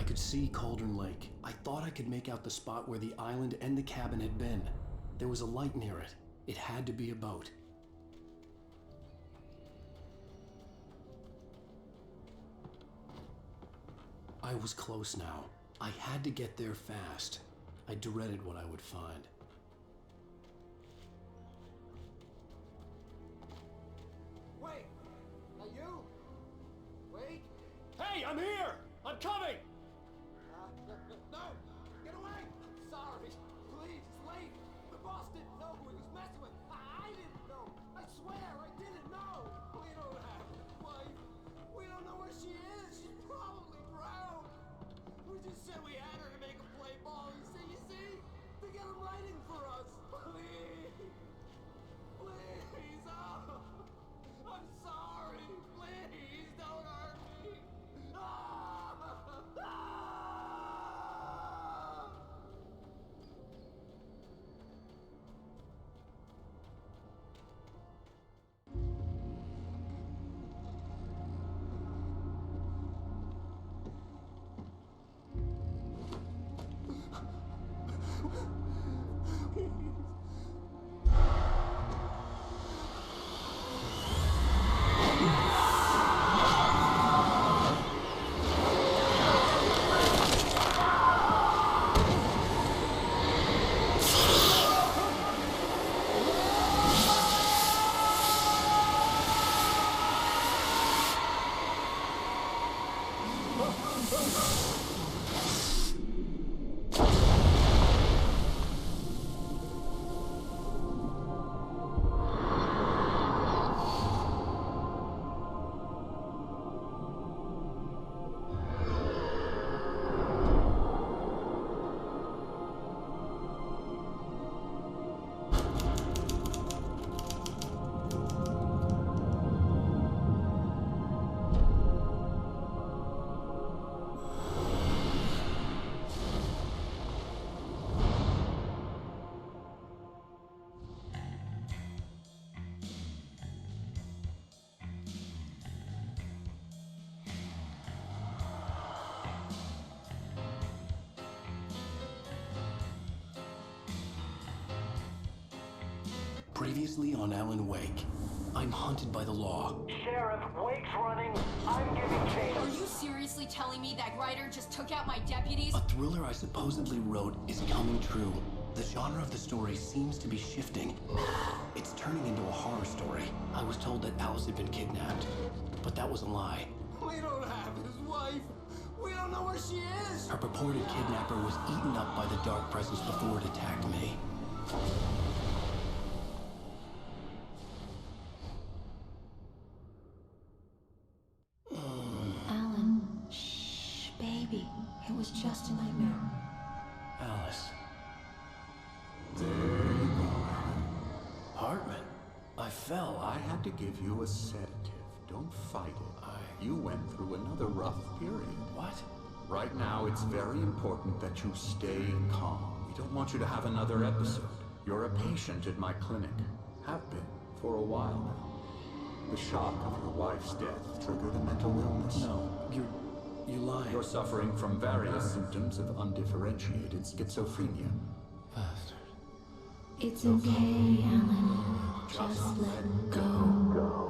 I could see Cauldron Lake. I thought I could make out the spot where the island and the cabin had been. There was a light near it. It had to be a boat. I was close now. I had to get there fast. I dreaded what I would find. Wait! Are you? Wait! Hey, I'm here! I'm coming! No! Get away! Sorry! Please, it's late! The boss didn't know who he was messing with! I didn't know! I swear, I didn't know! We don't have a wife! We don't know where she is! She's probably drowned! We just said we had her to make him play ball, you see? To get him writing for us! Please! Please! Oh! I'm sorry! Please, don't hurt me! Ah! Ah! Previously on Alan Wake. I'm hunted by the law. Sheriff, Wake's running. I'm giving chase. Are you seriously telling me that Ryder just took out my deputies? A thriller I supposedly wrote is coming true. The genre of the story seems to be shifting. It's turning into a horror story. I was told that Alice had been kidnapped, but that was a lie. We don't have his wife! We don't know where she is! Her purported kidnapper was eaten up by the dark presence before it attacked me. Alan, shh, baby. It was just a nightmare. Alice. There you go. Hartman. I fell. I had to give you a sedative. Don't fight it. You went through another rough period. What? Right now, it's very important that you stay calm. We don't want you to have another episode. You're a patient at my clinic. Have been for a while now. The shock of your wife's death triggered a mental illness. No, you're lying. You're suffering from various symptoms of undifferentiated schizophrenia. Bastard. It's okay, Alan. Just let go.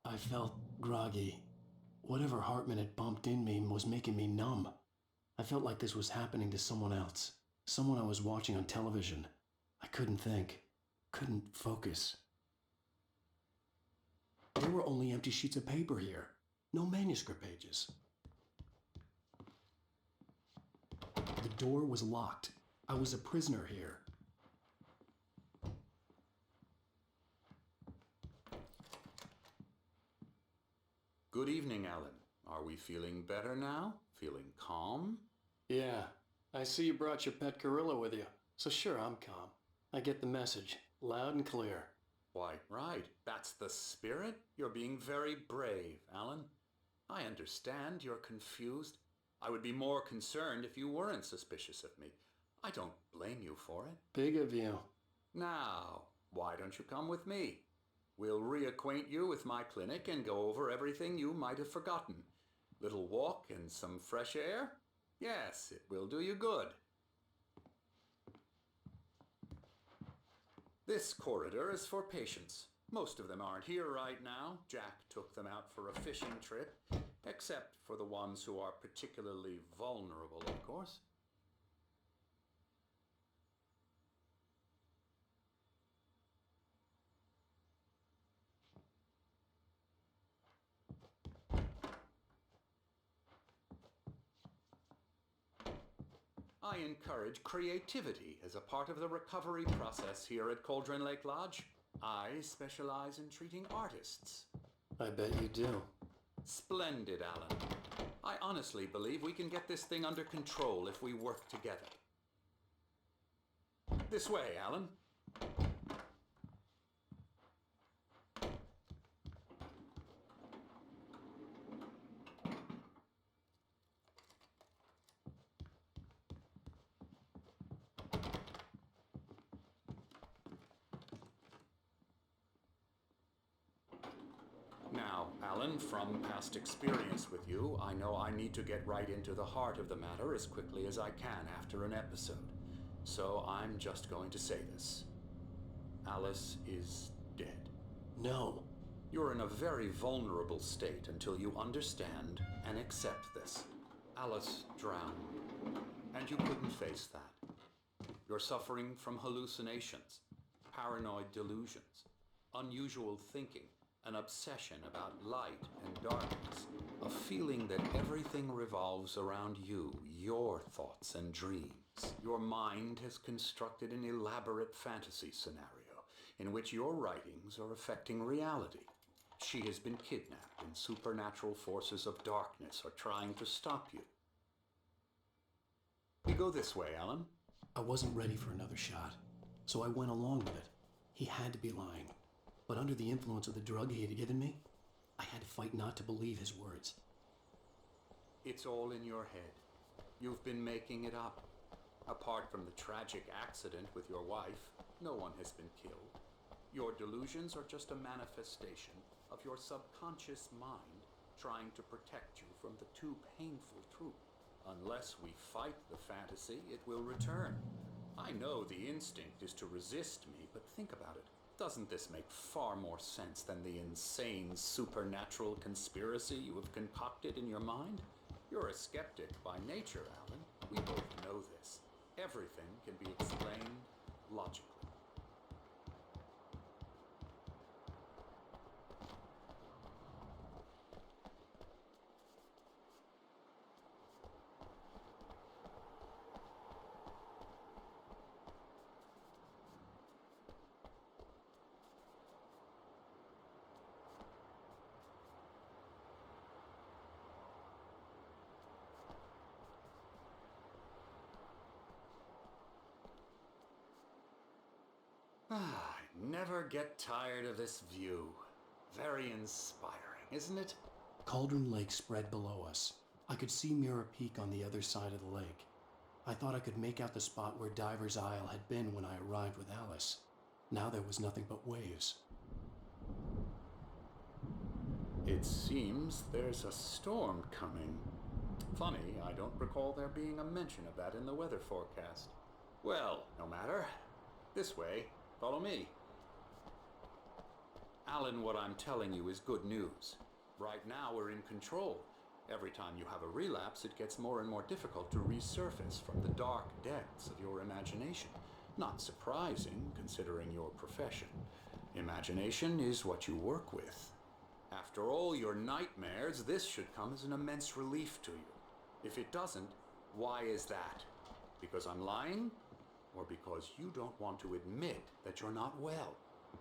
I felt groggy. Whatever Hartman had bumped in me was making me numb. I felt like this was happening to someone else. Someone I was watching on television. I couldn't think. Couldn't focus. There were only empty sheets of paper here. No manuscript pages. The door was locked. I was a prisoner here. Good evening, Alan. Are we feeling better now? Feeling calm? Yeah, I see you brought your pet gorilla with you. So sure, I'm calm. I get the message, loud and clear. Why, right. That's the spirit. You're being very brave, Alan. I understand you're confused. I would be more concerned if you weren't suspicious of me. I don't blame you for it. Big of you. Now, why don't you come with me? We'll reacquaint you with my clinic and go over everything you might have forgotten. Little walk and some fresh air? Yes, it will do you good. This corridor is for patients. Most of them aren't here right now. Jack took them out for a fishing trip, except for the ones who are particularly vulnerable, of course. I encourage creativity as a part of the recovery process here at Cauldron Lake Lodge. I specialize in treating artists. I bet you do. Splendid, Alan. I honestly believe we can get this thing under control if we work together. This way, Alan. Now, Alan, from past experience with you, I know I need to get right into the heart of the matter as quickly as I can after an episode. So I'm just going to say this. Alice is dead. No. You're in a very vulnerable state until you understand and accept this. Alice drowned, and you couldn't face that. You're suffering from hallucinations, paranoid delusions, unusual thinking, an obsession about light and darkness, a feeling that everything revolves around you, your thoughts and dreams. Your mind has constructed an elaborate fantasy scenario in which your writings are affecting reality. She has been kidnapped and supernatural forces of darkness are trying to stop you. We go this way, Alan. I wasn't ready for another shot, so I went along with it. He had to be lying. But under the influence of the drug he had given me, I had to fight not to believe his words. It's all in your head. You've been making it up. Apart from the tragic accident with your wife, no one has been killed. Your delusions are just a manifestation of your subconscious mind trying to protect you from the too painful truth. Unless we fight the fantasy, it will return. I know the instinct is to resist me, but think about it. Doesn't this make far more sense than the insane supernatural conspiracy you have concocted in your mind? You're a skeptic by nature, Alan. We both know this. Everything can be explained logically. I never get tired of this view. Very inspiring, isn't it? Cauldron Lake spread below us. I could see Mirror Peak on the other side of the lake. I thought I could make out the spot where Diver's Isle had been when I arrived with Alice. Now there was nothing but waves. It seems there's a storm coming. Funny, I don't recall there being a mention of that in the weather forecast. Well, no matter. This way. Follow me. Alan, what I'm telling you is good news. Right now we're in control. Every time you have a relapse, it gets more and more difficult to resurface from the dark depths of your imagination. Not surprising, considering your profession. Imagination is what you work with. After all your nightmares, this should come as an immense relief to you. If it doesn't, why is that? Because I'm lying? Or because you don't want to admit that you're not well?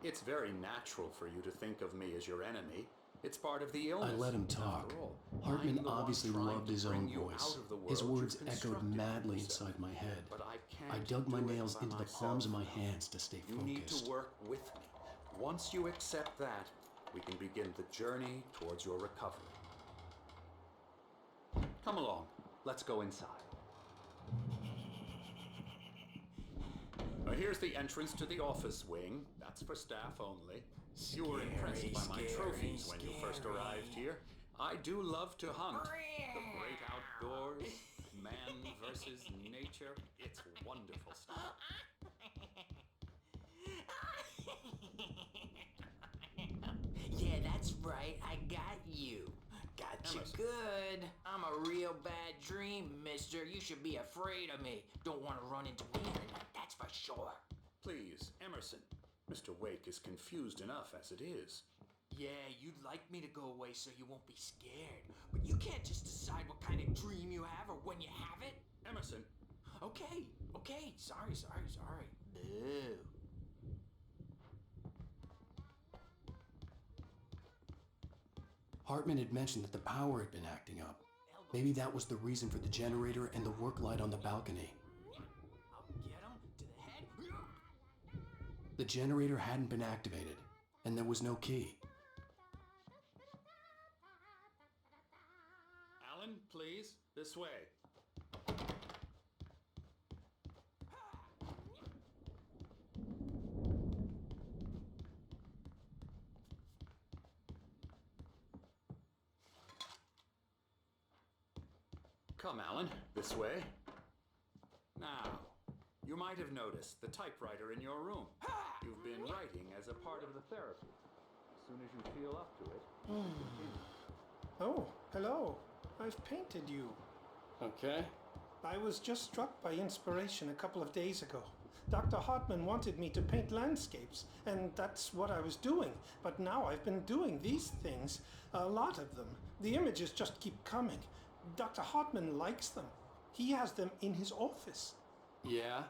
It's very natural for you to think of me as your enemy. It's part of the illness. I let him talk. After all, Hartman I'm the one obviously trying loved to his bring own you voice. out of the world His words you've echoed constructed madly yourself. inside my head. But I I can't dug my do it nails by into the myself. palms of my hands to stay You need focused. to work with me. Once you accept that, we can begin the journey towards your recovery. Come along. Let's go inside. Here's the entrance to the office wing. That's for staff only. You were impressed by my trophies when you first arrived here. I do love to hunt. The great outdoors, man versus nature. It's wonderful stuff. Yeah, that's right. I got you. Got you Emerson. good. I'm a real bad dream, mister. You should be afraid of me. Don't want to run into me tonight, that's for sure. Please, Emerson. Mr. Wake is confused enough as it is. Yeah, you'd like me to go away so you won't be scared. But you can't just decide what kind of dream you have or when you have it. Emerson, Okay. Sorry. Boo. Hartman had mentioned that the power had been acting up. Maybe that was the reason for the generator and the work light on the balcony. I'll get him to the head. The generator hadn't been activated, and there was no key. Alan, please, this way. Come, Alan, this way. Now, you might have noticed the typewriter in your room. You've been writing as a part of the therapy. As soon as you feel up to it, continue. Oh, hello. I've painted you. Okay. I was just struck by inspiration a couple of days ago. Dr. Hartman wanted me to paint landscapes, and that's what I was doing. But now I've been doing these things, a lot of them. The images just keep coming. Dr. Hartman likes them. He has them in his office. Yeah?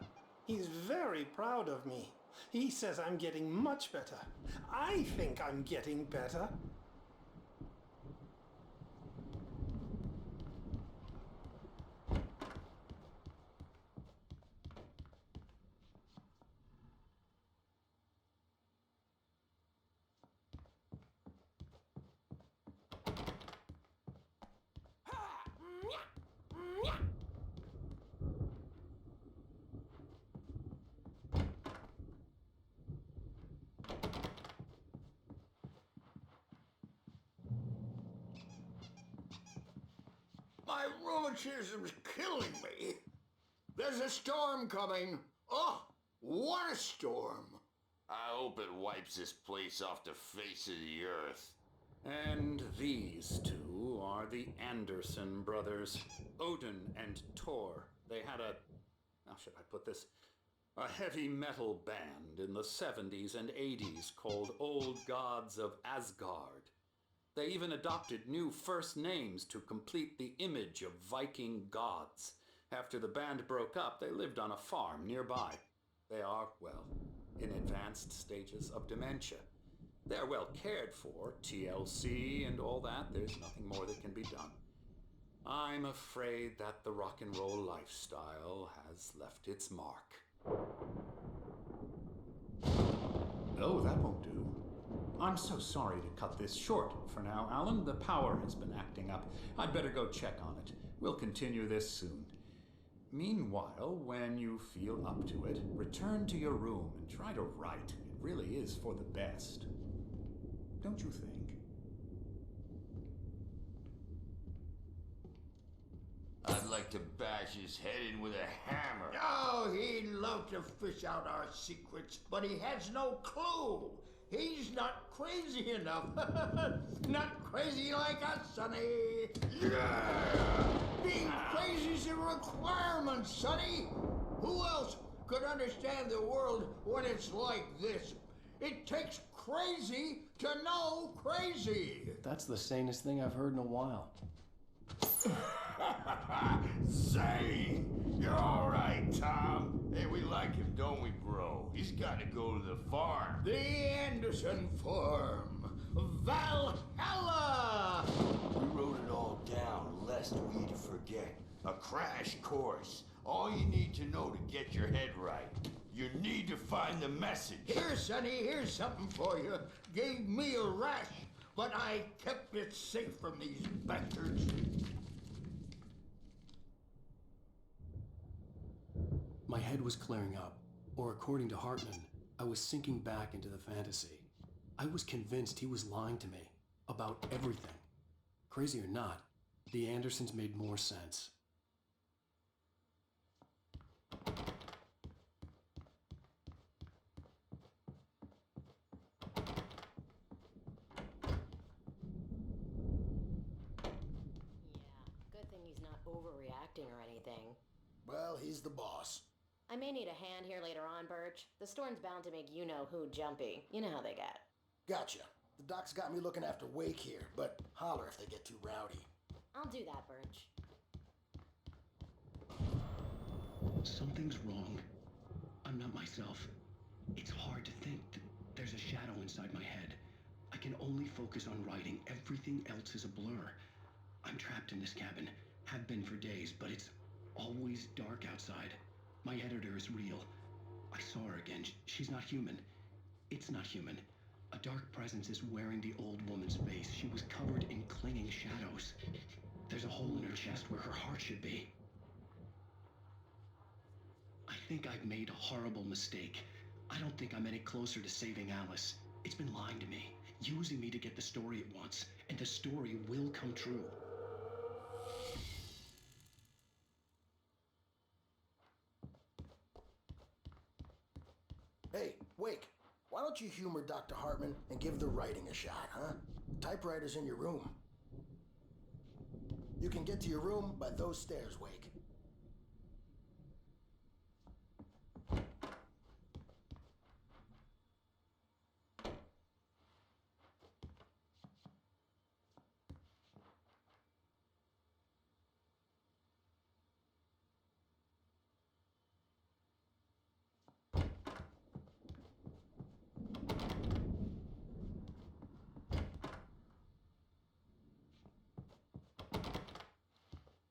He's very proud of me. He says I'm getting much better. I think I'm getting better. My rheumatism's killing me. There's a storm coming. Oh, what a storm. I hope it wipes this place off the face of the earth. And these two are the Anderson brothers, Odin and Thor. They had how should I put this? A heavy metal band in the 70s and 80s called Old Gods of Asgard. They even adopted new first names to complete the image of Viking gods. After the band broke up, they lived on a farm nearby. They are, well, in advanced stages of dementia. They're well cared for, TLC and all that. There's nothing more that can be done. I'm afraid that the rock and roll lifestyle has left its mark. Oh, that won't do. I'm so sorry to cut this short for now, Alan. The power has been acting up. I'd better go check on it. We'll continue this soon. Meanwhile, when you feel up to it, return to your room and try to write. It really is for the best. Don't you think? I'd like to bash his head in with a hammer. Oh, he'd love to fish out our secrets, but he has no clue. He's not crazy enough. Not crazy like us, Sonny. Yeah! Being crazy's a requirement, Sonny. Who else could understand the world when it's like this? It takes crazy to know crazy. That's the sanest thing I've heard in a while. Say, you're all right, Tom. Hey, we like him, don't we, bro? He's got to go to the farm. The Anderson Farm. Valhalla! We wrote it all down, lest we forget. A crash course. All you need to know to get your head right. You need to find the message. Here, Sonny, here's something for you. Gave me a rash, but I kept it safe from these bastards. My head was clearing up, or according to Hartman, I was sinking back into the fantasy. I was convinced he was lying to me about everything. Crazy or not, the Andersons made more sense. Good thing he's not overreacting or anything. Well, he's the boss. I may need a hand here later on, Birch. The storm's bound to make you-know-who jumpy. You know how they get. Gotcha. The doc's got me looking after Wake here, but holler if they get too rowdy. I'll do that, Birch. Something's wrong. I'm not myself. It's hard to think. There's a shadow inside my head. I can only focus on writing. Everything else is a blur. I'm trapped in this cabin. Have been for days, but it's always dark outside. My editor is real. I saw her again. She's not human. It's not human. A dark presence is wearing the old woman's face. She was covered in clinging shadows. There's a hole in her chest where her heart should be. I think I've made a horrible mistake. I don't think I'm any closer to saving Alice. It's been lying to me, using me to get the story it wants, and the story will come true. Hey, Wake, why don't you humor Dr. Hartman and give the writing a shot, huh? The typewriter's in your room. You can get to your room by those stairs, Wake.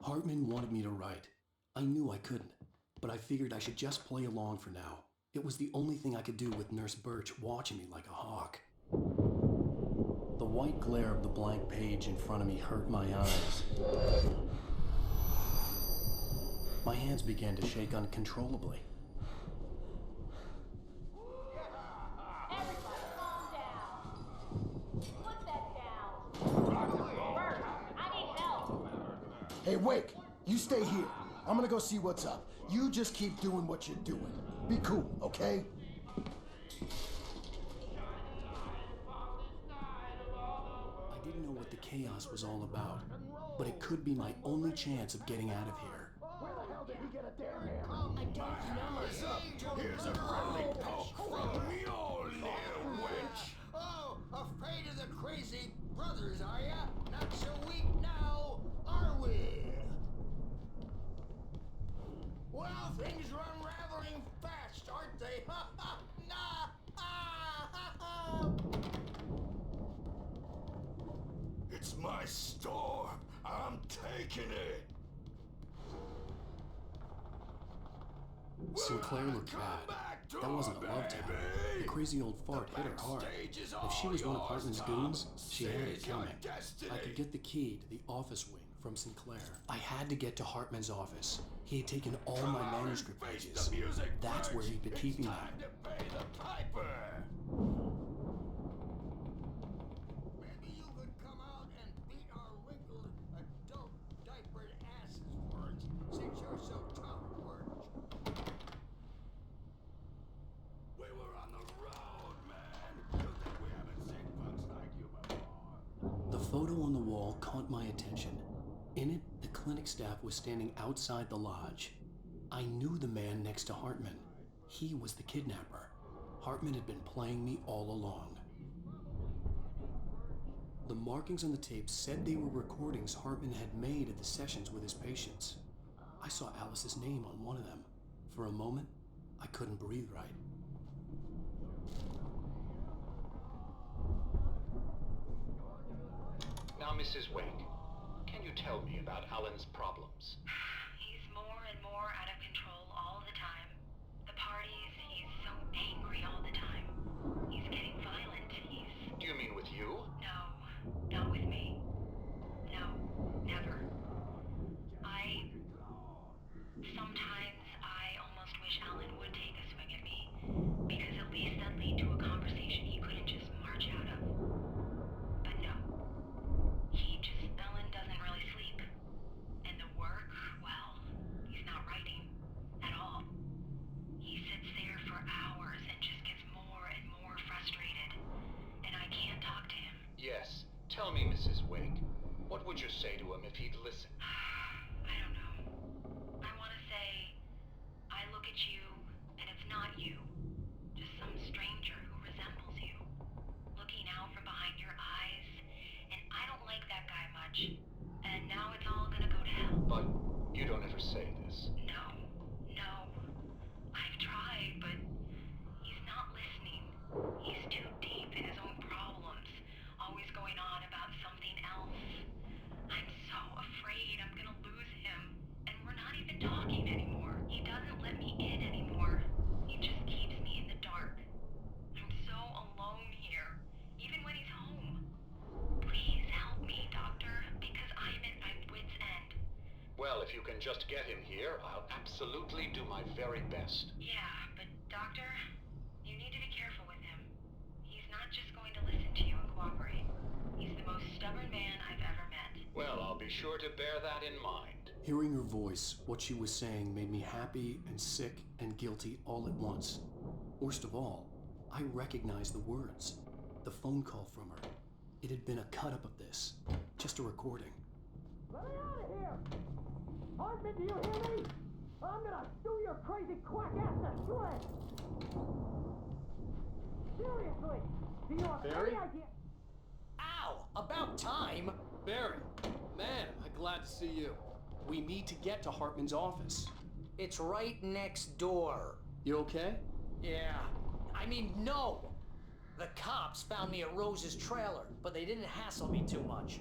Hartman wanted me to write. I knew I couldn't, but I figured I should just play along for now. It was the only thing I could do with Nurse Birch watching me like a hawk. The white glare of the blank page in front of me hurt my eyes. My hands began to shake uncontrollably. Everybody calm down. Put that down. Bert, I need help. Hey, Wake, you stay here. I'm gonna go see what's up. You just keep doing what you're doing. Be cool, okay? I didn't know what the chaos was all about, but it could be my only chance of getting out of here. Where the hell did he get a damn hair? I don't know. Here's a friendly poke from your little wench. Oh, afraid of the crazy brothers, are ya? Not so weak now, are we? Well, things are unraveling fast, aren't they? Ha ha! Nah! Ah, ha, ha. It's my store. I'm taking it. Sinclair looked bad. That wasn't a love tap. The crazy old fart hit her hard. If she was one of Hartman's goons, she had it coming. I could get the key to the office wing from Sinclair. I had to get to Hartman's office. He had taken all my manuscript pages. That's where he'd been keeping them. Maybe you could come out and beat our wrinkled adult diapered asses for us, since you're so tough, Birch. We were on the road, man. You think we haven't seen punks like you before? The photo on the wall caught my attention. In it, the clinic staff was standing outside the lodge. I knew the man next to Hartman. He was the kidnapper. Hartman had been playing me all along. The markings on the tape said they were recordings Hartman had made at the sessions with his patients. I saw Alice's name on one of them. For a moment, I couldn't breathe right. Now, Mrs. Wake, can you tell me about Alan's problems? He's more and more out of control all the time. The parties, he's so angry all the time. He's getting violent. Do you mean with you? No, not with me. No, never. Sometimes I almost wish say to him if he'd listen? I don't know. I want to say, I look at you, and it's not you. Just some stranger who resembles you. Looking out from behind your eyes, and I don't like that guy much. And now it's all gonna go to hell. But you don't ever say this. No. I've tried, but he's not listening. He's too deep in his own problems, always going on about something else. I'm so afraid I'm gonna lose him, and we're not even talking anymore. He doesn't let me in anymore. He just keeps me in the dark. I'm so alone here, even when he's home. Please help me, Doctor, because I'm at my wit's end. Well, if you can just get him here, I'll absolutely do my very best. Yeah, but Doctor, you need to be careful with him. He's not just going to listen to you and cooperate. He's the most stubborn man I've ever met. Well, I'll be sure to bear that in mind. Hearing her voice, what she was saying made me happy and sick and guilty all at once. Worst of all, I recognized the words. The phone call from her. It had been a cut-up of this. Just a recording. Let me out of here! Hartman, do you hear me? I'm gonna do your crazy quack ass to shreds! Seriously! Do you have Barry? any idea? Ow! About time! Barry, man, I'm glad to see you. We need to get to Hartman's office. It's right next door. You okay? Yeah. I mean, no! The cops found me at Rose's trailer, but they didn't hassle me too much.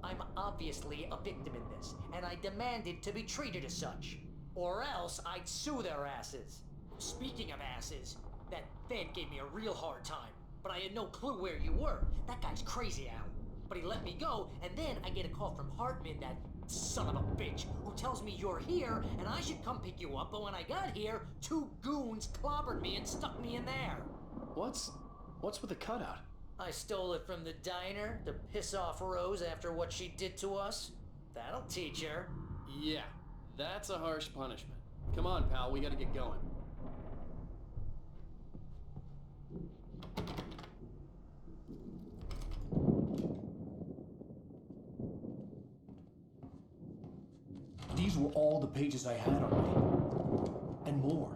I'm obviously a victim in this, and I demanded to be treated as such. Or else I'd sue their asses. Speaking of asses, that Fed gave me a real hard time, but I had no clue where you were. That guy's crazy, Al. But he let me go, and then I get a call from Hartman, that son of a bitch, who tells me you're here, and I should come pick you up, but when I got here, 2 goons clobbered me and stuck me in there. What's with the cutout? I stole it from the diner to piss off Rose after what she did to us. That'll teach her. Yeah, that's a harsh punishment. Come on, pal, we gotta get going. These were all the pages I had on me. And more.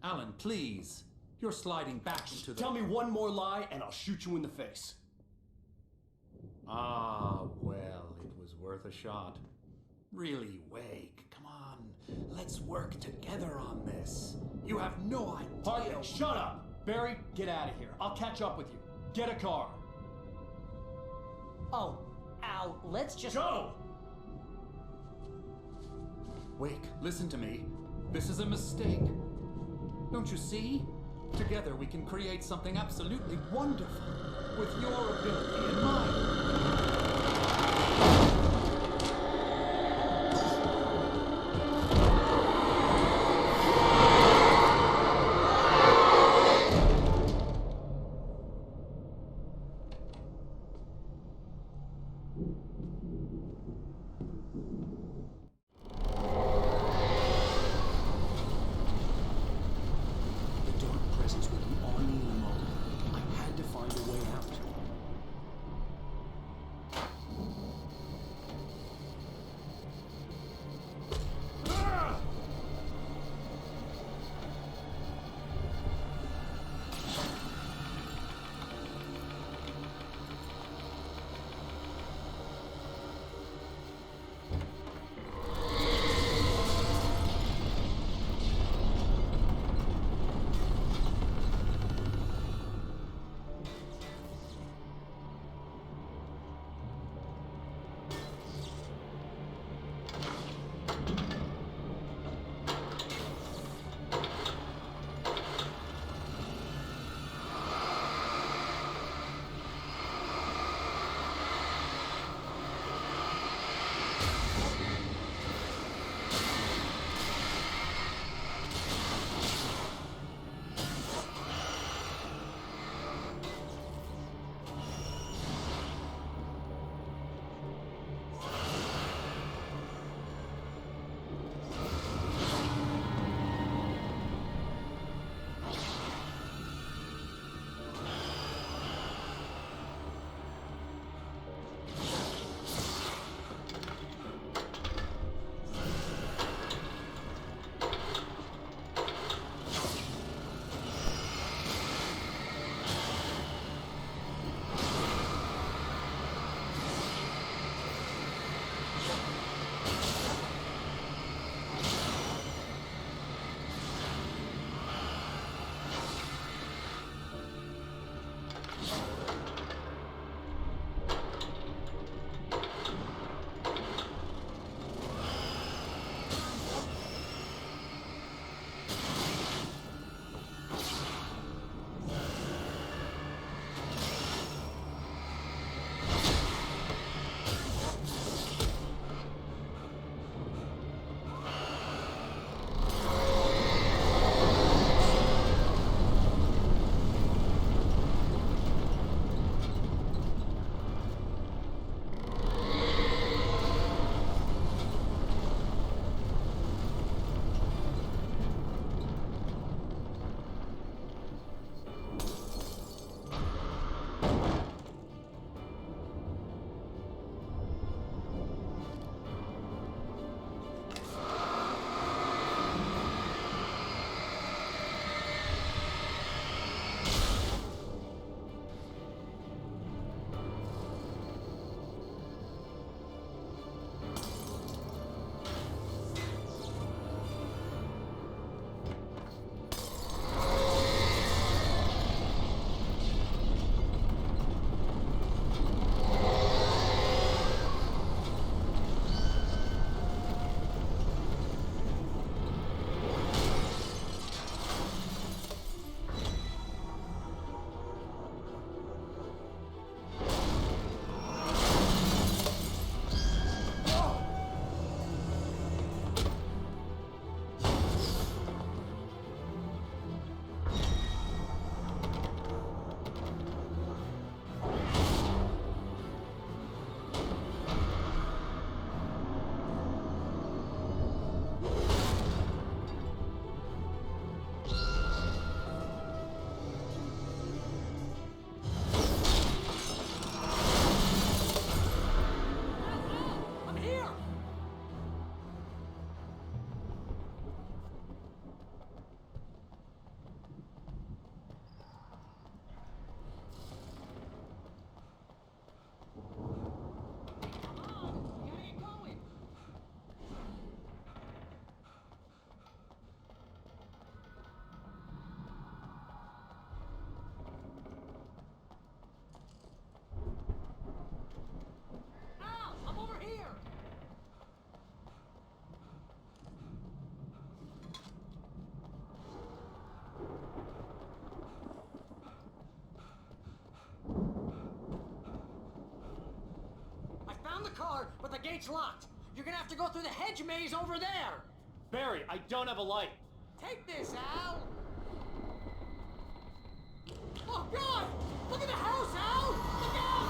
Alan, please. You're sliding back into the... Tell me one more lie and I'll shoot you in the face. Ah, well, it was worth a shot. Really, Wake, come on. Let's work together on this. You have no idea... Hartman, shut up! Barry, get out of here. I'll catch up with you. Get a car. Oh, Al, let's just... Go! Wake, listen to me. This is a mistake. Don't you see? Together we can create something absolutely wonderful. With your ability in mind. the car, but the gate's locked. You're gonna have to go through the hedge maze over there. Barry, I don't have a light. Take this, Al. Oh, God! Look at the house, Al! Look out!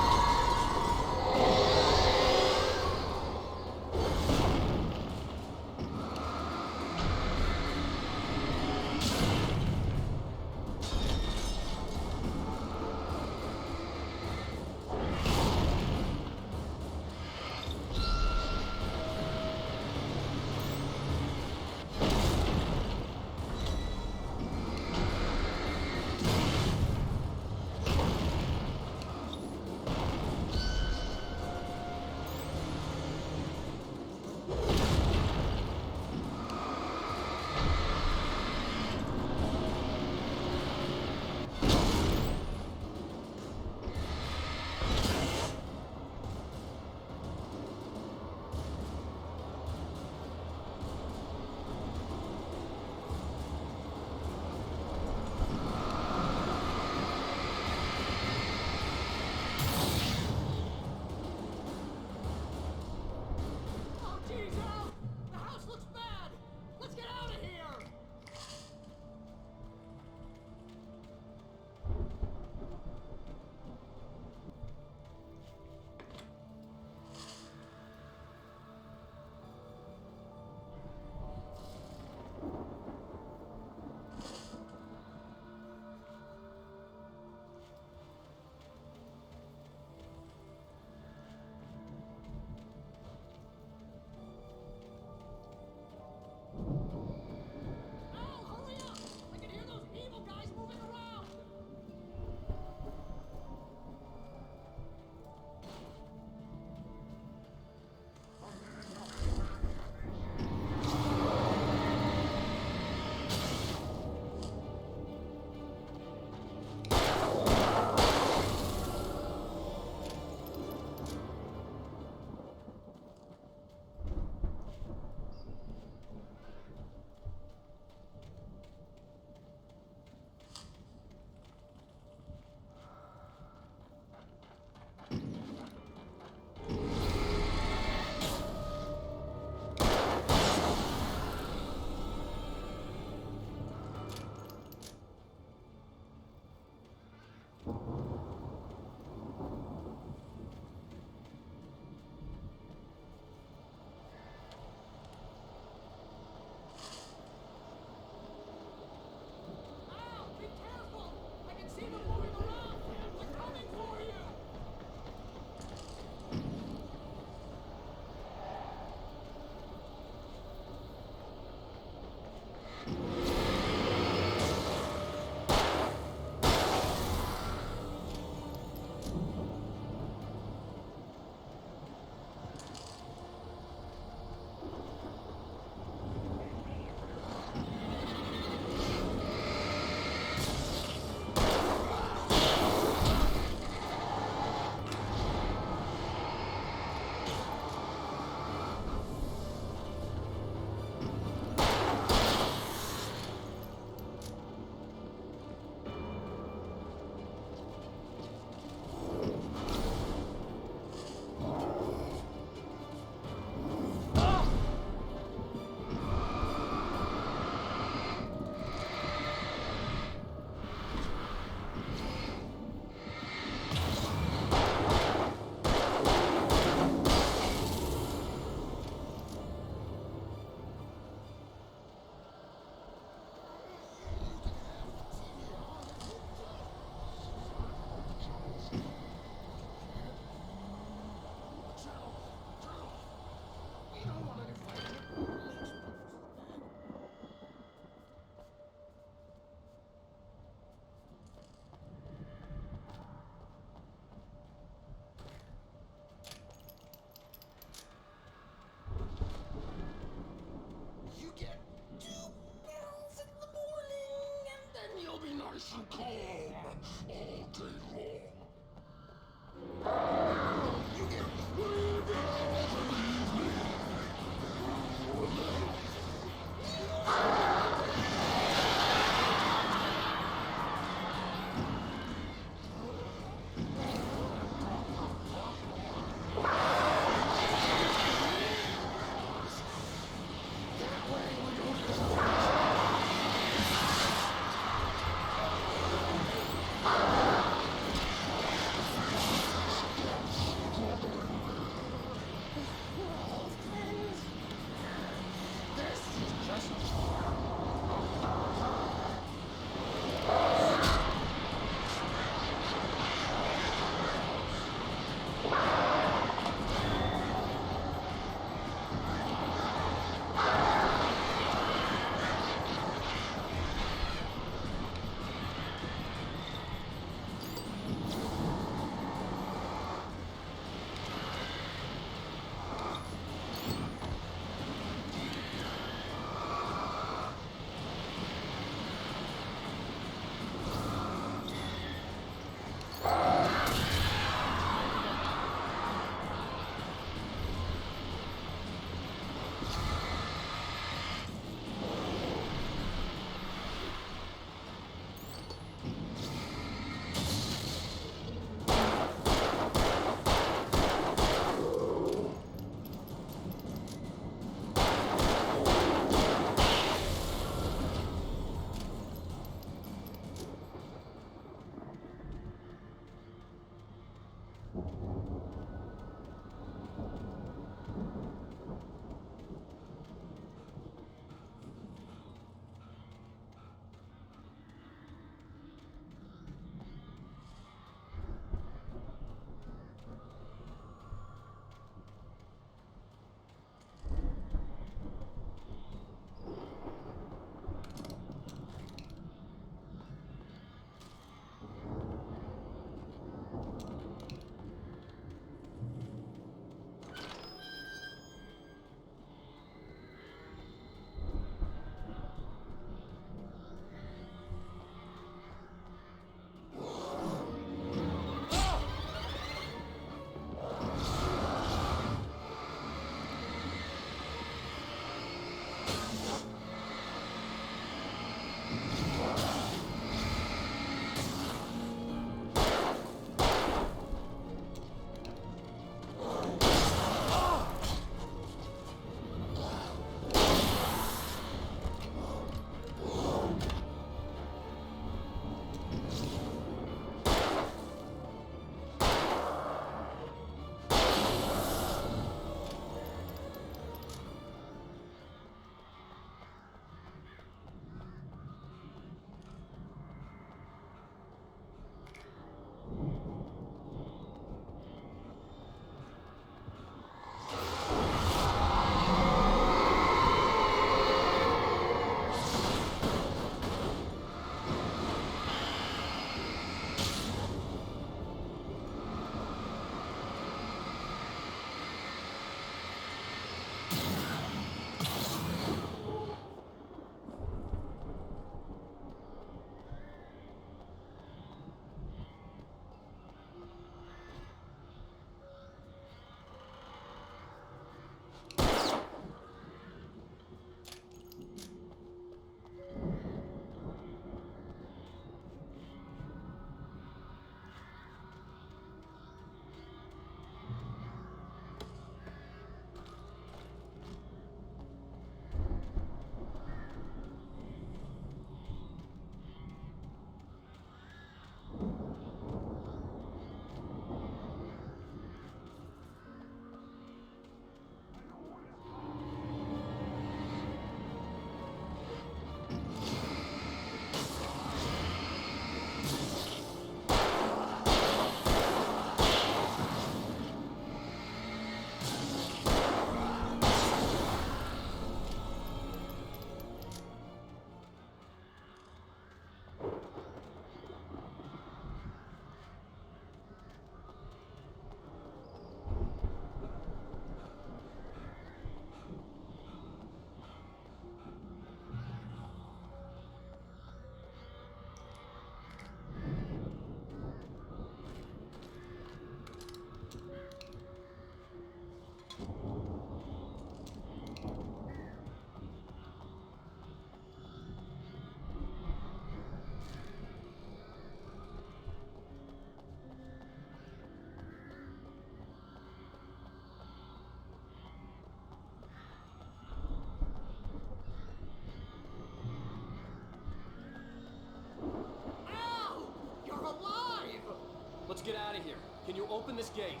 open this gate?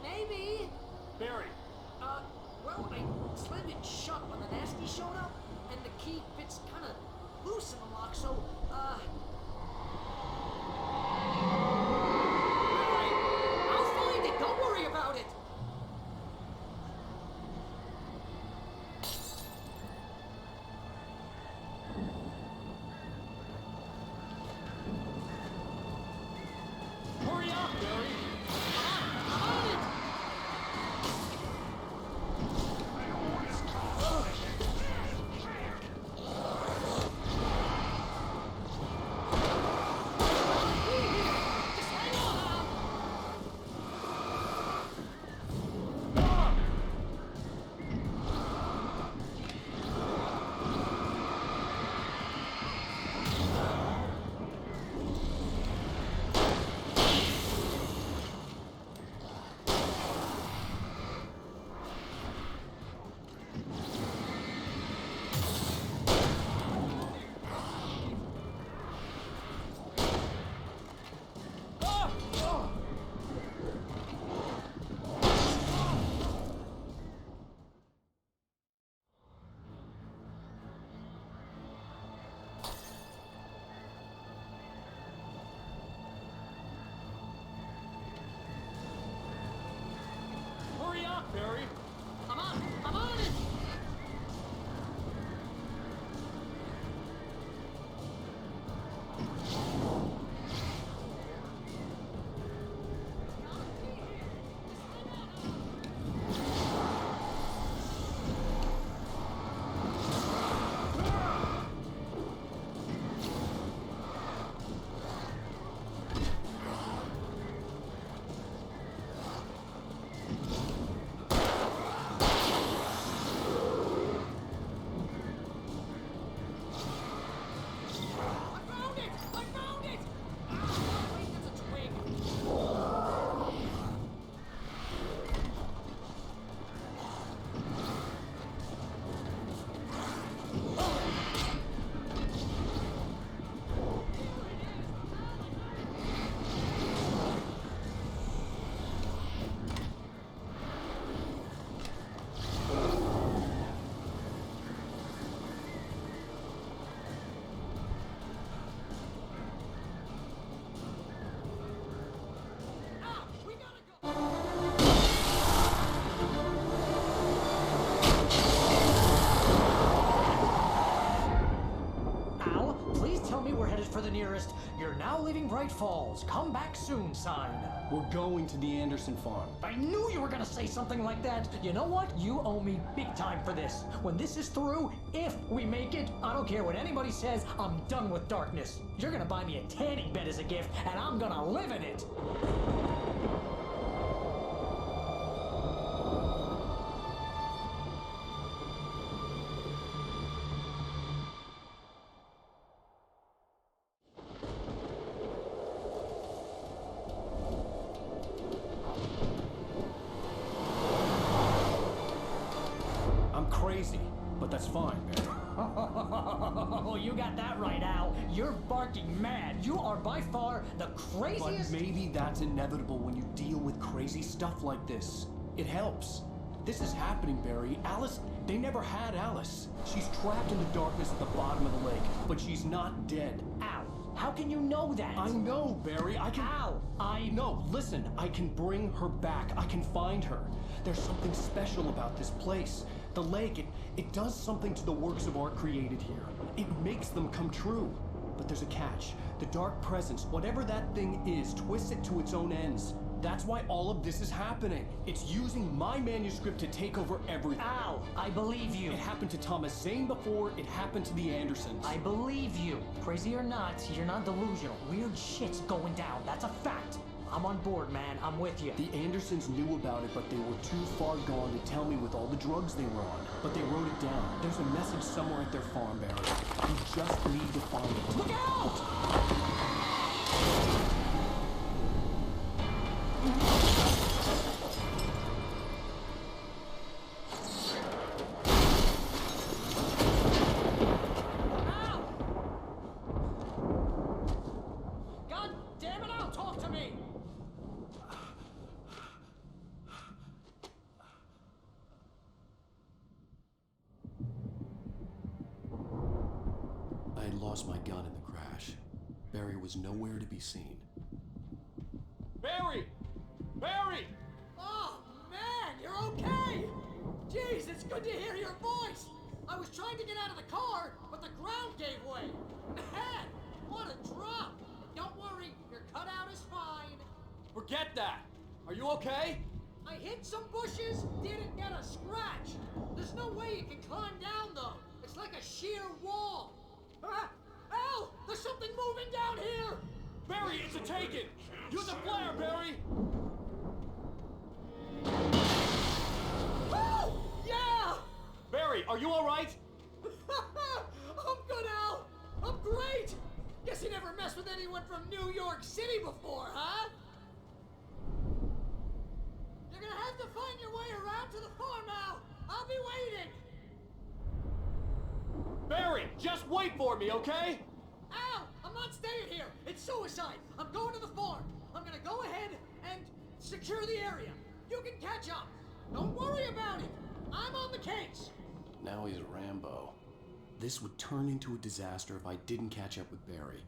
Maybe. Barry, Well, I slammed it shut when the nasty showed up, and the key fits kind of loose in the lock, so, Barry, I'll find it. Don't worry about it. hurry up, Barry! I'm on it. Just hang on, Al. Hurry up, Barry! I'm on it. I found it! Ah, wait, that's a twig. Ah, we gotta go. Al, please tell me we're headed for the nearest "You're now leaving Bright Falls. Come back soon" sign. We're going to the Anderson farm. I knew you were gonna say something like that. You know what? You owe me big time for this. When this is through, if we make it, I don't care what anybody says, I'm done with darkness. You're gonna buy me a tanning bed as a gift, and I'm gonna live in it. I'm crazy, but that's fine, Barry. Oh, you got that right, Al. You're barking mad. You are by far the But craziest. maybe that's inevitable when you deal with crazy stuff like this. It helps. This is happening, Barry. Alice, they never had Alice. She's trapped in the darkness at the bottom of the lake, but she's not dead. Al, how can you know that? I know, Barry. I can. Al, No, listen. I can bring her back. I can find her. There's something special about this place. The lake, it does something to the works of art created here. It makes them come true. But there's a catch. The dark presence, whatever that thing is, twists it to its own ends. That's why all of this is happening. It's using my manuscript to take over everything. Al, I believe you. It happened to Thomas Zane before, it happened to the Andersons. I believe you. Crazy or not, you're not delusional. Weird shit's going down. That's a fact. I'm on board, man. I'm with you. The Andersons knew about it, but they were too far gone to tell me with all the drugs they were on. But they wrote it down. There's a message somewhere at their farm, Barry. You just need to find it. Look out! Al! God damn it, Al, talk to me! lost my gun in the crash. Barry was nowhere to be seen. Barry! Barry! Oh, man, you're okay! Jeez, it's good to hear your voice! I was trying to get out of the car, but the ground gave way. Man, what a drop! Don't worry, your cutout is fine. Forget that! Are you okay? I hit some bushes, didn't get a scratch. There's no way you can climb down, though. It's like a sheer wall. Ah! Al! There's something moving down here! Barry, it's a Taken! Use a flare, Barry! Oh! Yeah! Barry, are you alright? I'm good, Al! I'm great! Guess you never messed with anyone from New York City before, huh? You're gonna have to find your way around to the farm, Al! I'll be waiting! Barry, just wait for me, okay? Al! I'm not staying here! It's suicide! I'm going to the farm! I'm gonna go ahead and secure the area. You can catch up. Don't worry about it. I'm on the case. Now he's Rambo. This would turn into a disaster if I didn't catch up with Barry.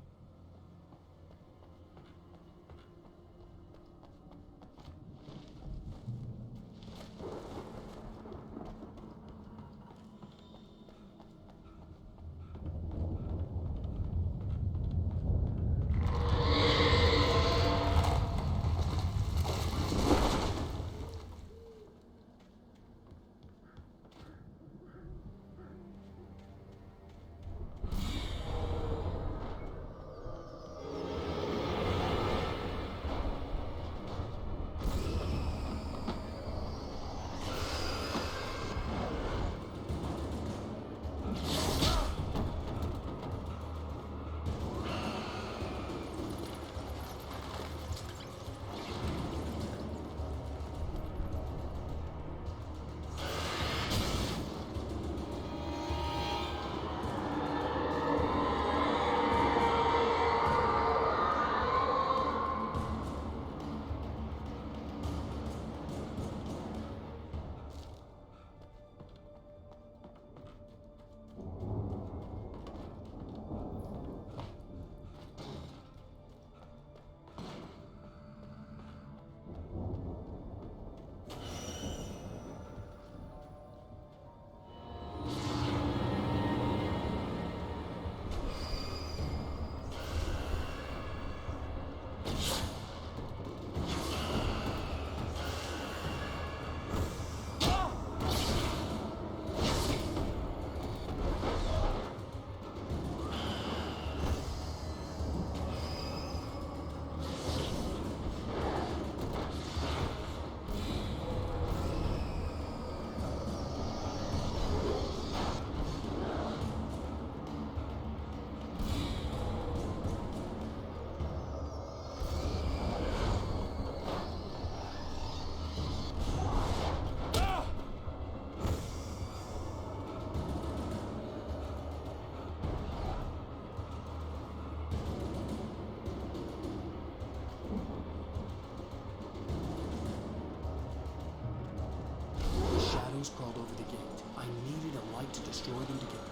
Shadows crawled over the gate. I needed a light to destroy them to get through.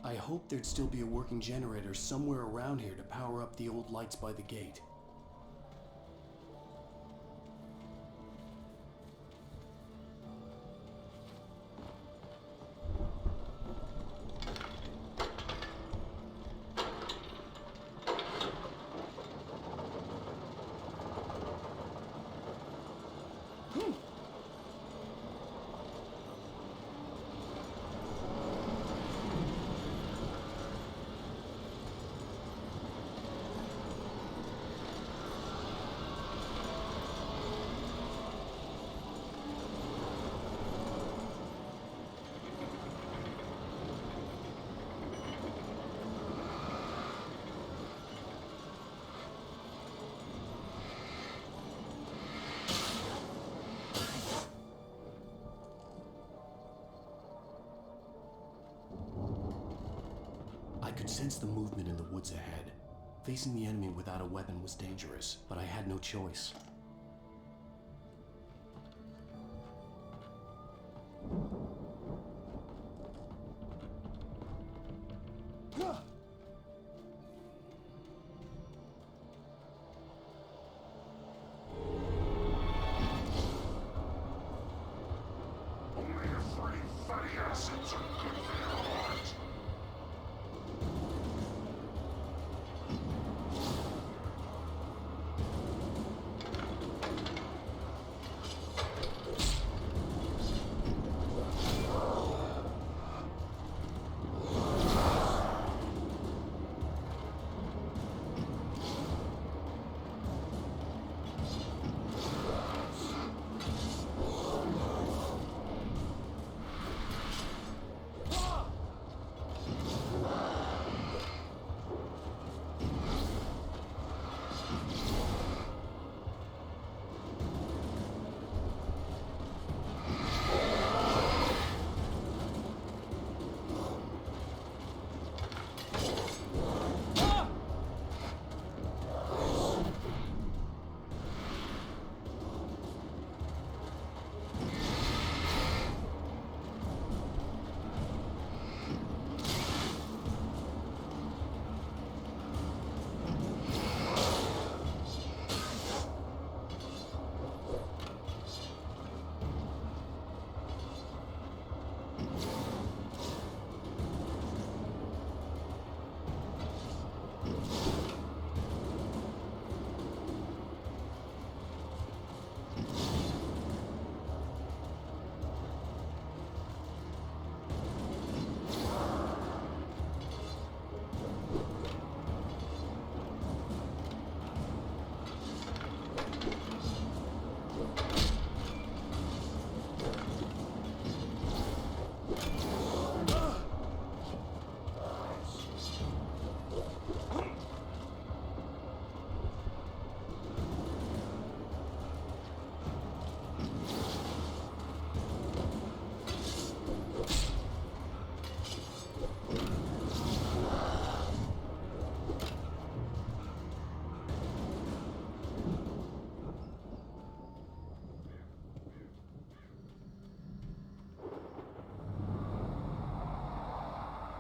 I hoped there'd still be a working generator somewhere around here to power up the old lights by the gate. sensed the movement in the woods ahead. Facing the enemy without a weapon was dangerous, but I had no choice.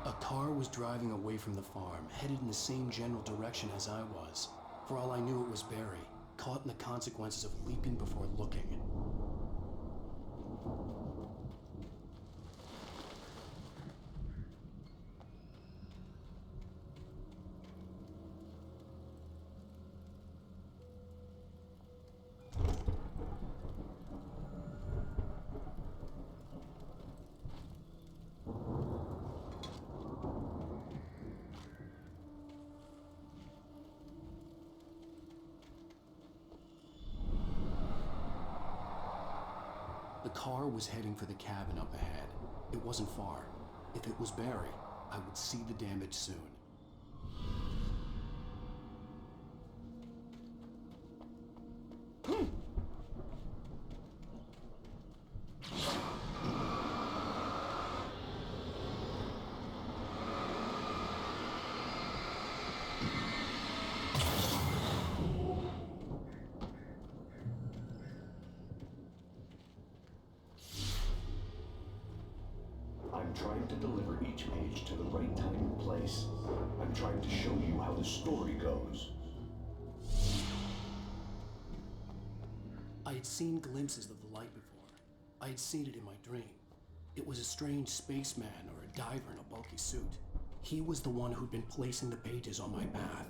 A car was driving away from the farm, headed in the same general direction as I was. For all I knew, it was Barry, caught in the consequences of leaping before looking. The car was heading for the cabin up ahead. It wasn't far. If it was Barry, I would see the damage soon. I'm trying to deliver each page to the right time and place. I'm trying to show you how the story goes. I had seen glimpses of the light before. I had seen it in my dream. It was a strange spaceman or a diver in a bulky suit. He was the one who'd been placing the pages on my path.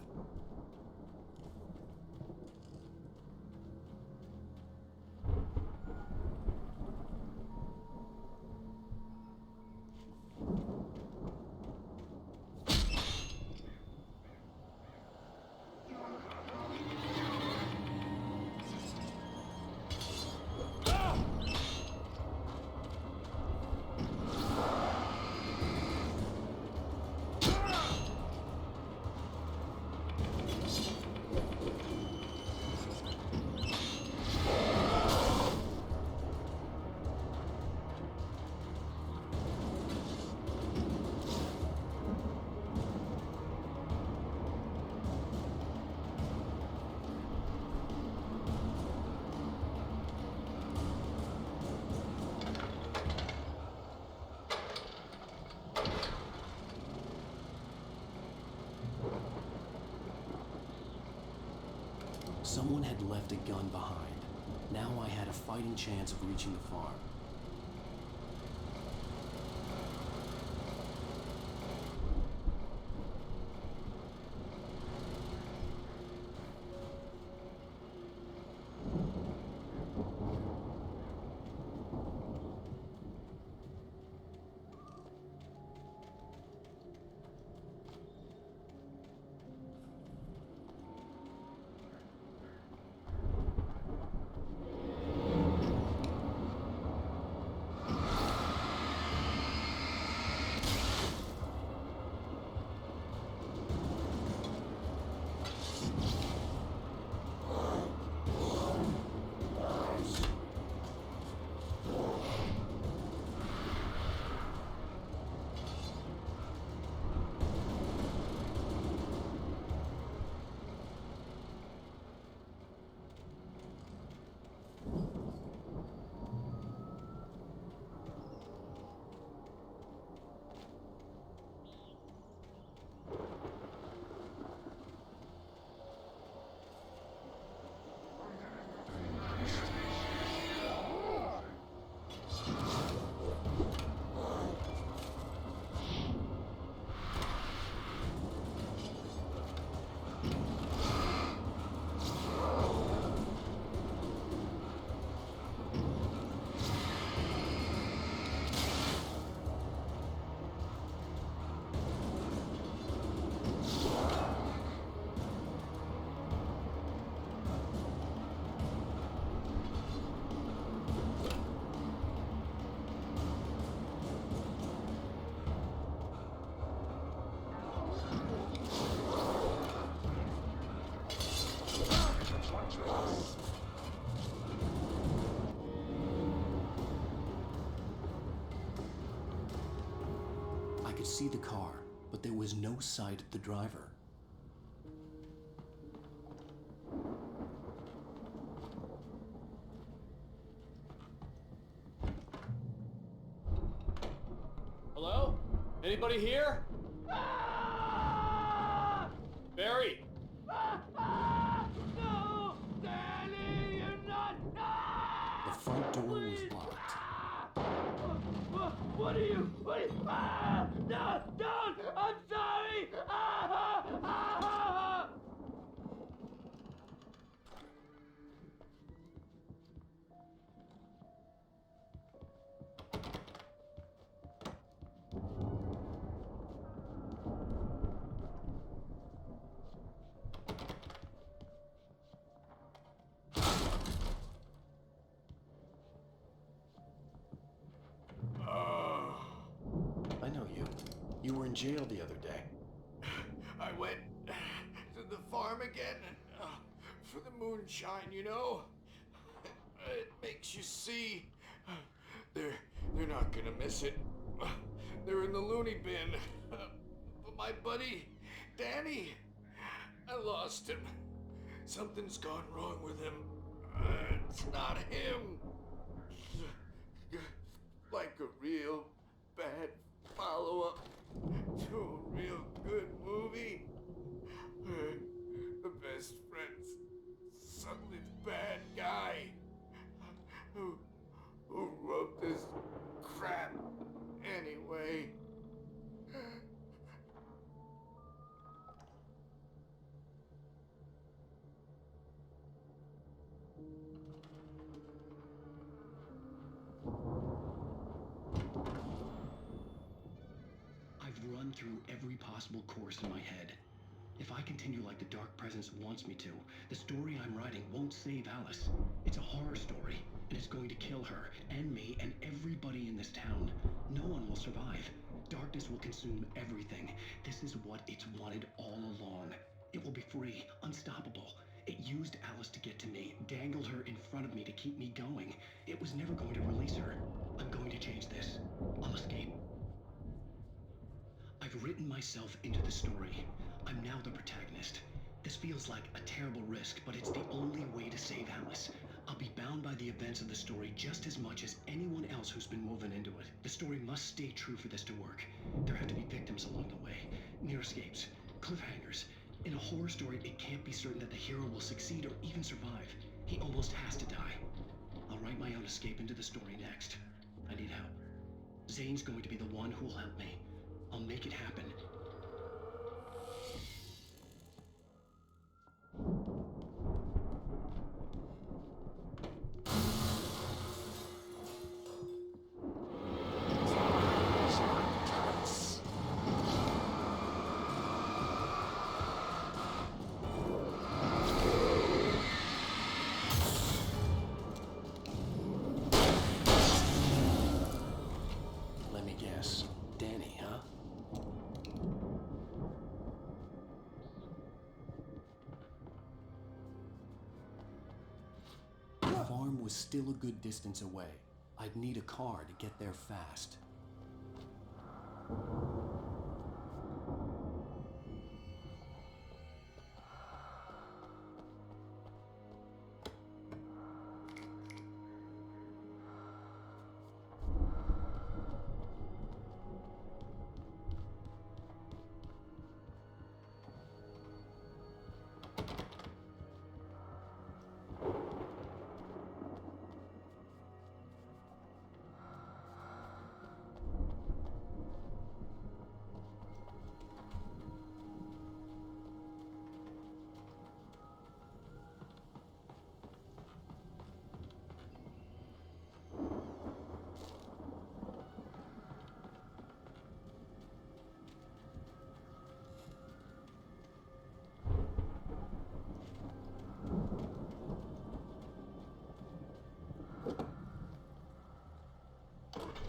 Someone had left a gun behind. Now I had a fighting chance of reaching the farm. I could see the car, but there was no sight of the driver. Hello? Anybody here? Barry! No! Danny, you're not! The front door was locked. What are you? No! Don't! I'm sorry! I know you. You were in jail the other day. I went to the farm again for the moonshine, you know? It makes you see. They're not gonna miss it. They're in the loony bin. But my buddy, Danny, I lost him. Something's gone wrong with him. It's not him. Like a real bad follow-up to a real good movie. The best friend's something bad guy who wrote this crap anyway. I've run through every possible course in my head. If I continue like the Dark Presence wants me to, the story I'm writing won't save Alice. It's a horror story, and it's going to kill her, and me, and everybody in this town. No one will survive. Darkness will consume everything. This is what it's wanted all along. It will be free, unstoppable. It used Alice to get to me, dangled her in front of me to keep me going. It was never going to release her. I'm going to change this. I'll escape. I've written myself into the story. I'm now the protagonist. This feels like a terrible risk, but it's the only way to save Alice. I'll be bound by the events of the story just as much as anyone else who's been woven into it. The story must stay true for this to work. There have to be victims along the way, near escapes, cliffhangers. In a horror story, it can't be certain that the hero will succeed or even survive. He almost has to die. I'll write my own escape into the story next. I need help. Zane's going to be the one who will help me. I'll make it happen. Let me guess. Danny, huh? The farm was still a good distance away. I'd need a car to get there fast.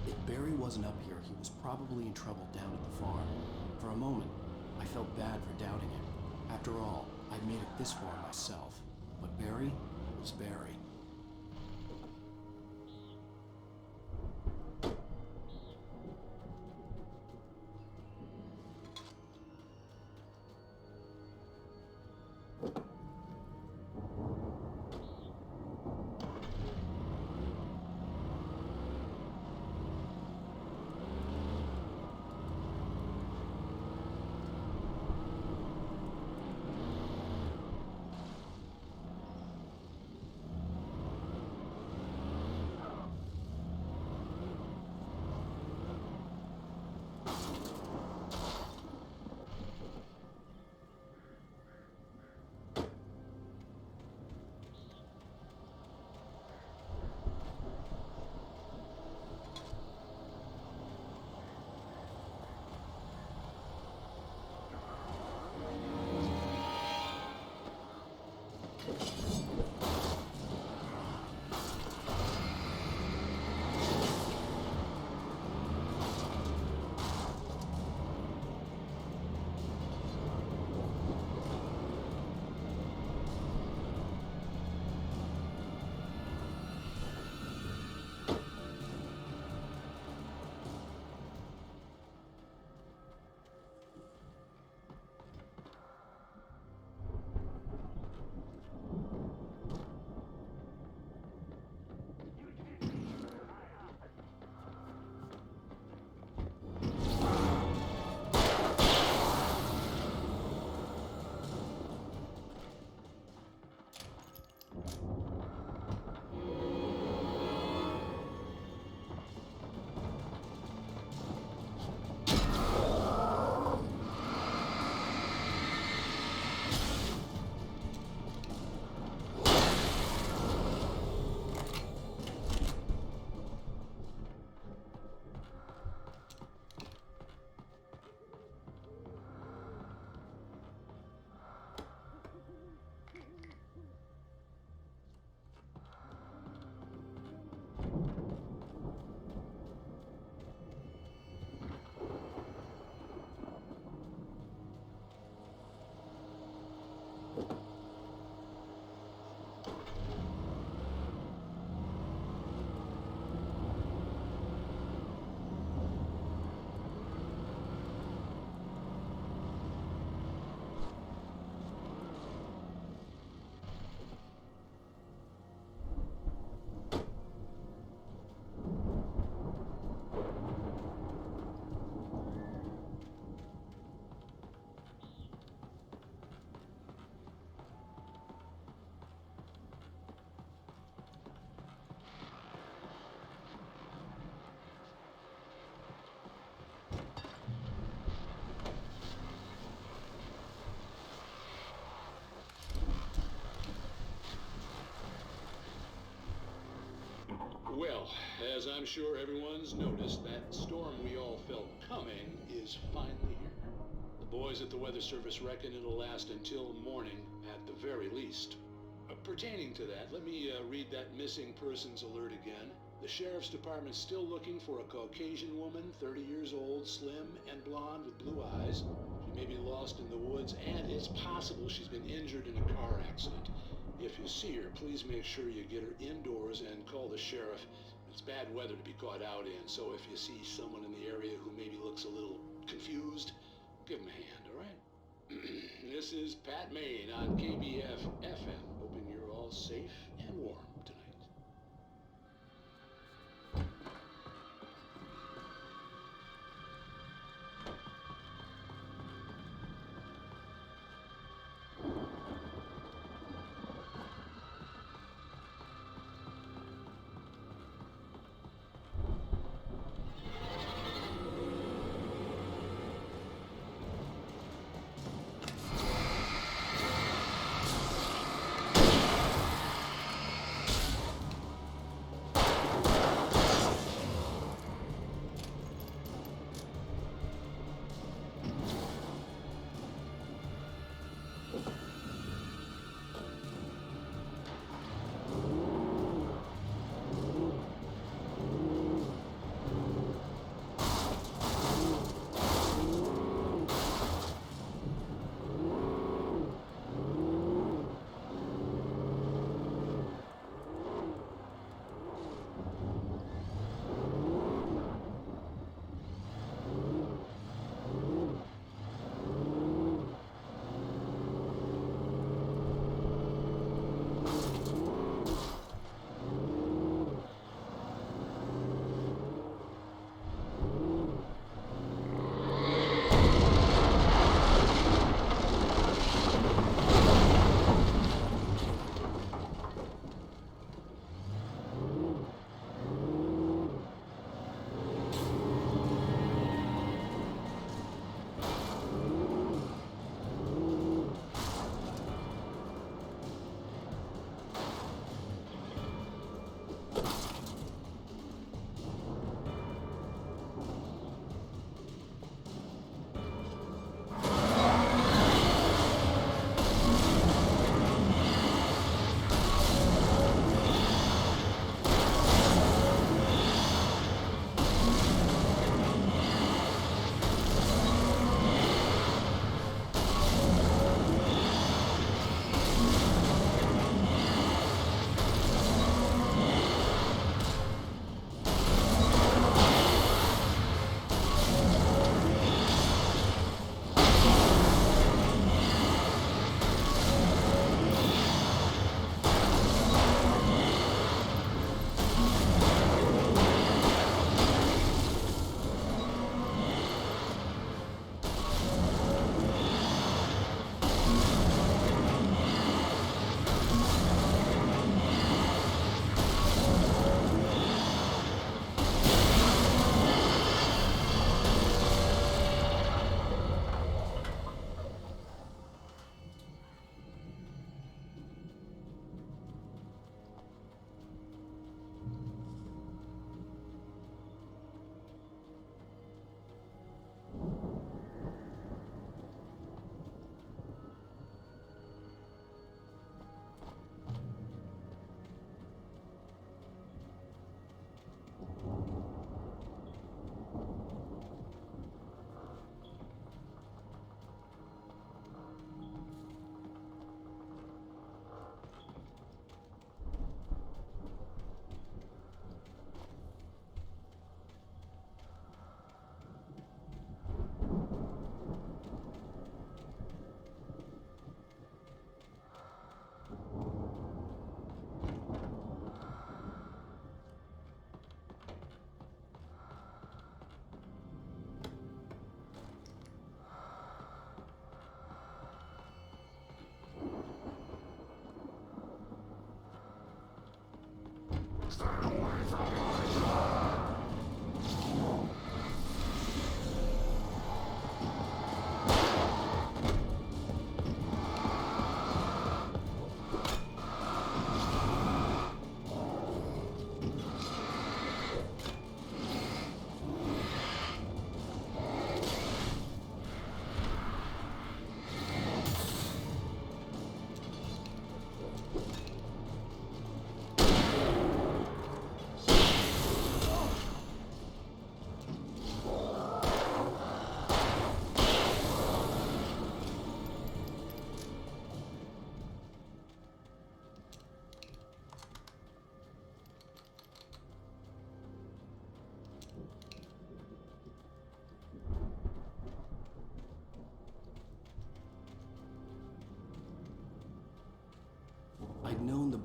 If Barry wasn't up here, he was probably in trouble down at the farm. For a moment, I felt bad for doubting him. After all, I'd made it this far myself. But Barry was Barry. Well, as I'm sure everyone's noticed, that storm we all felt coming is finally here. The boys at the Weather Service reckon it'll last until morning at the very least. Pertaining to that, let me read that missing persons alert again. The Sheriff's Department's still looking for a Caucasian woman, 30 years old, slim and blonde with blue eyes. She may be lost in the woods, and it's possible she's been injured in a car accident. If you see her, please make sure you get her indoors and call the sheriff. It's bad weather to be caught out in, so if you see someone in the area who maybe looks a little confused, give him a hand, all right? This is Pat Maine on KBF FM, hoping you're all safe and warm tonight.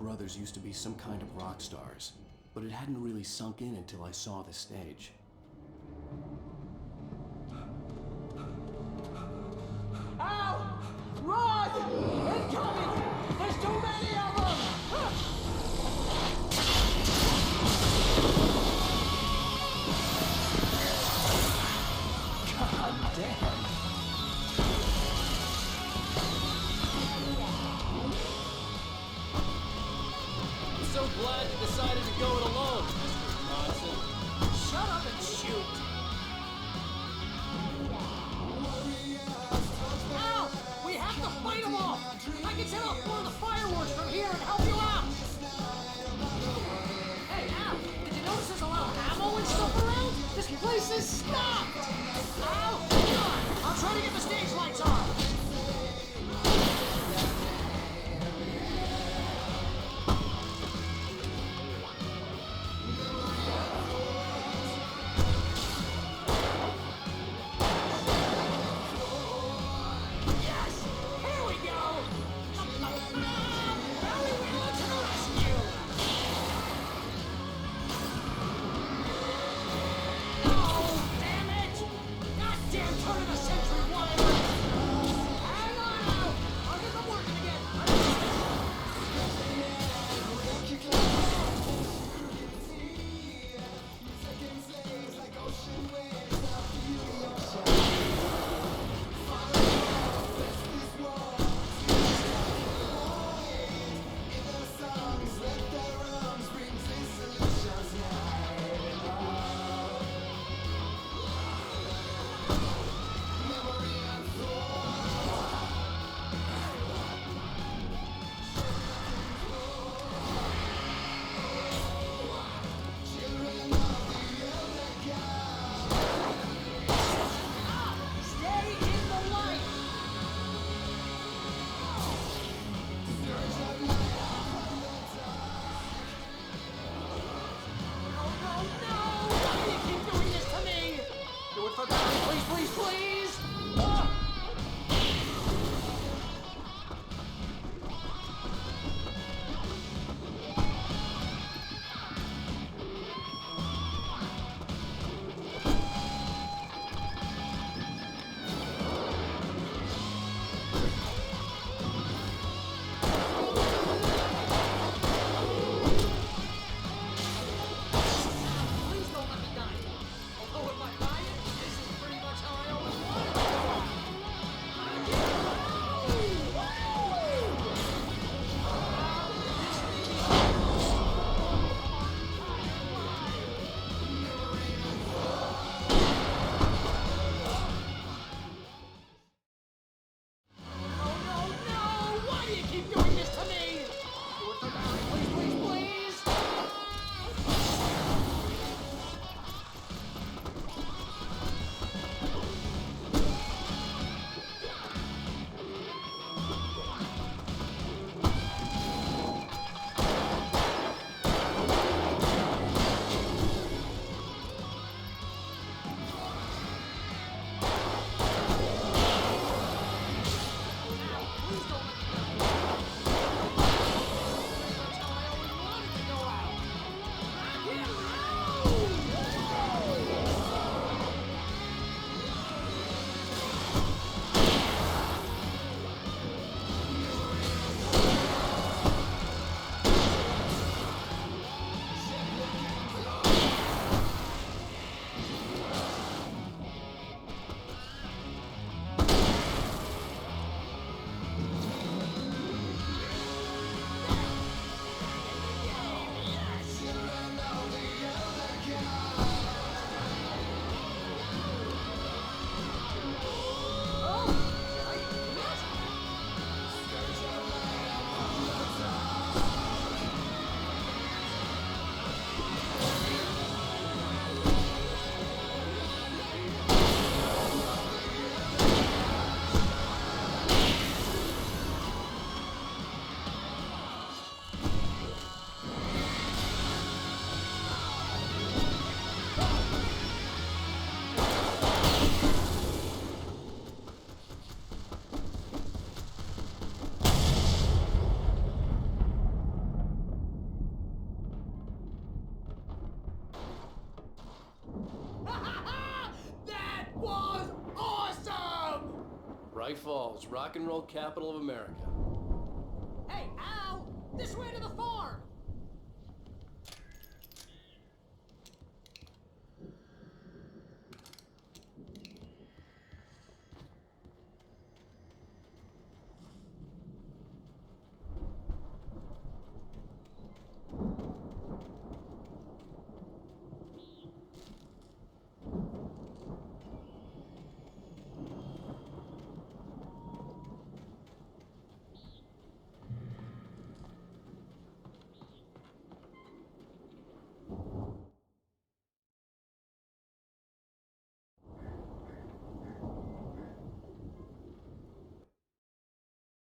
brothers used to be some kind of rock stars, but it hadn't really sunk in until I saw the stage. Ow! Run! Incoming! There's too many of them! God damn! I'm so glad you decided to go it alone, Mr. Johnson. Shut up and shoot! Ow! We have to fight them all! I can set off one of the fireworks from here and help you out! Hey, Al, did you notice there's a lot of ammo and stuff around? This place is stopped! Al, hang on! I'll try to get the stage lights on! Damn Bright Falls, rock and roll capital of America.